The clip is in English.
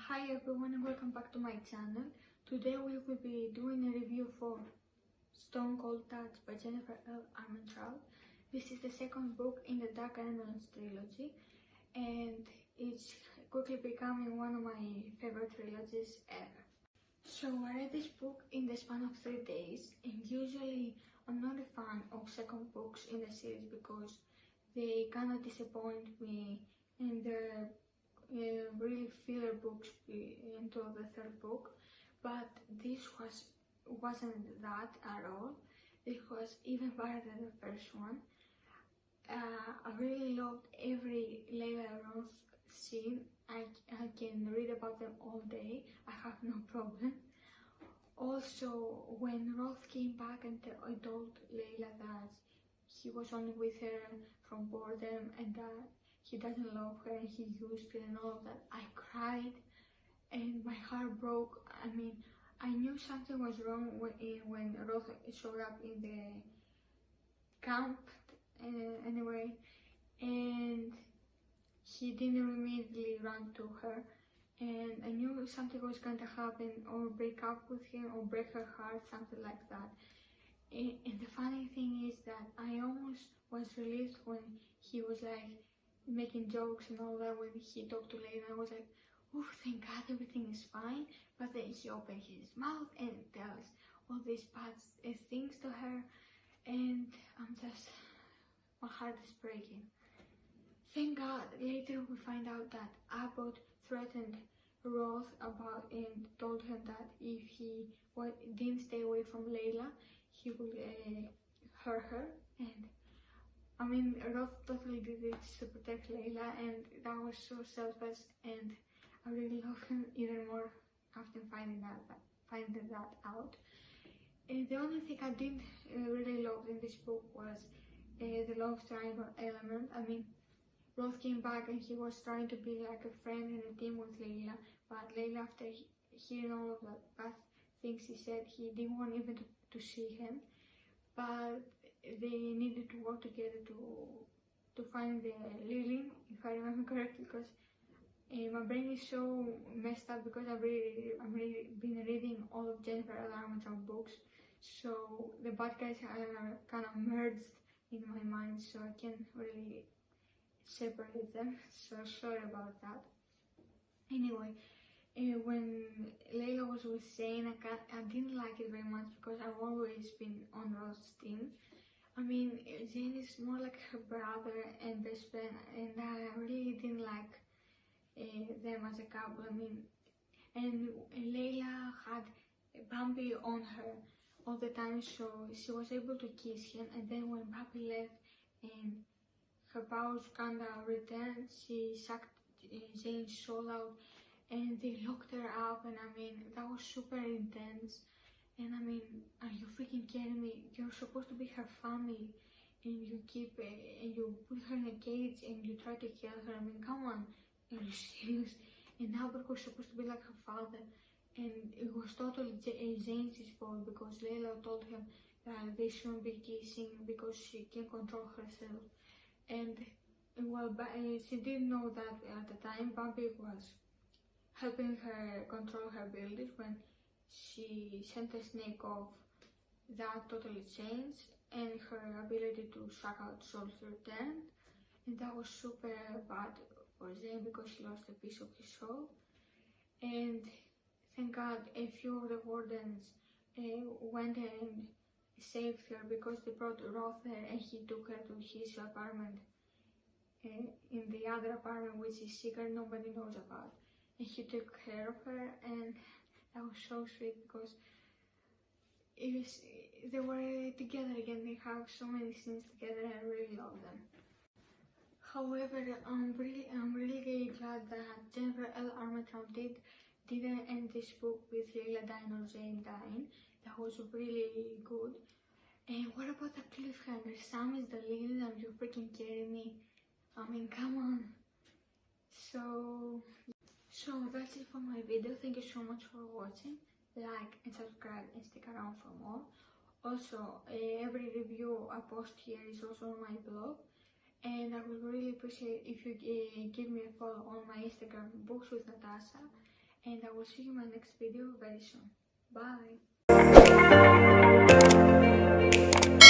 Hi everyone and welcome back to my channel. Today we will be doing a review for Stone Cold Touch by Jennifer L.Armentrout. This is the second book in the Dark Elements trilogy and it's quickly becoming one of my favorite trilogies ever. So I read this book in the span of 3 days, and usually I'm not a fan of second books in the series because they cannot disappoint me and they're really filler books into the third book, but this wasn't that at all. It was even better than the first one. I really loved every Layla Roth scene. I can read about them all day. I have no problem. Also, when Roth came back and told Layla that he was only with her from boredom and that he doesn't love her and he used her and all of that, I cried and my heart broke. I mean, I knew something was wrong when Roth showed up in the camp anyway, and he didn't immediately run to her, and I knew something was going to happen, or break up with him or break her heart, something like that. And the funny thing is that I almost was relieved when he was like making jokes and all that when he talked to Layla. I was like, oh, thank God everything is fine. But then he opened his mouth and tells all these bad things to her, and my heart is breaking. Thank God later we find out that Abbott threatened Roth about and told him that if he didn't stay away from Layla, he would hurt her. And I mean, Roth totally did it to protect Layla, and that was so selfless, and I really love him even more after finding that out. And the only thing I didn't really love in this book was the love triangle element. I mean, Roth came back and he was trying to be like a friend and a team with Layla, but Layla, after hearing all of the bad things he said, he didn't want even to see him. But they needed to work together to find the Lily, if I remember correctly, because my brain is so messed up because I've really been reading all of Jennifer L.Armentrout books, so the bad guys are kind of merged in my mind, so I can't really separate them, so sorry about that. Anyway, when Layla was with Zane, I didn't like it very much because I've always been on Roth's team. I mean, Zane is more like her brother and best friend, and I really didn't like them as a couple. I mean, and Layla had Bambi on her all the time, so she was able to kiss him, and then when Bambi left and her powers kinda returned, she sucked Zane's soul out and they locked her up, and I mean, that was super intense. And I mean, are you freaking kidding me? You're supposed to be her family, and you and you put her in a cage and you try to kill her. I mean, come on, are you serious? And Albert was supposed to be like her father, and it was totally Zane's fault because Layla told him that they shouldn't be kissing because she can't control herself. And well, she didn't know that at the time. Bambi was helping her control her abilities. When she sent a snake off, that totally changed and her ability to suck out souls returned, and that was super bad for Zane because he lost a piece of his soul. And thank God a few of the wardens went and saved her because they brought Roth there and he took her to his apartment in the other apartment, which is secret, nobody knows about, and he took care of her, and that was so sweet because they were together again. They have so many scenes together and I really love them. However, I'm really glad that Jennifer L.Armentrout didn't end this book with Layla dying or Zane dying. That was really good. And what about the cliffhanger? Sam is the lead, are you freaking kidding me? I mean, come on. So that's it for my video. Thank you so much for watching. Like and subscribe and stick around for more. Also, every review I post here is also on my blog, and I would really appreciate if you give me a follow on my Instagram, bookswithnatasa, and I will see you in my next video very soon. Bye!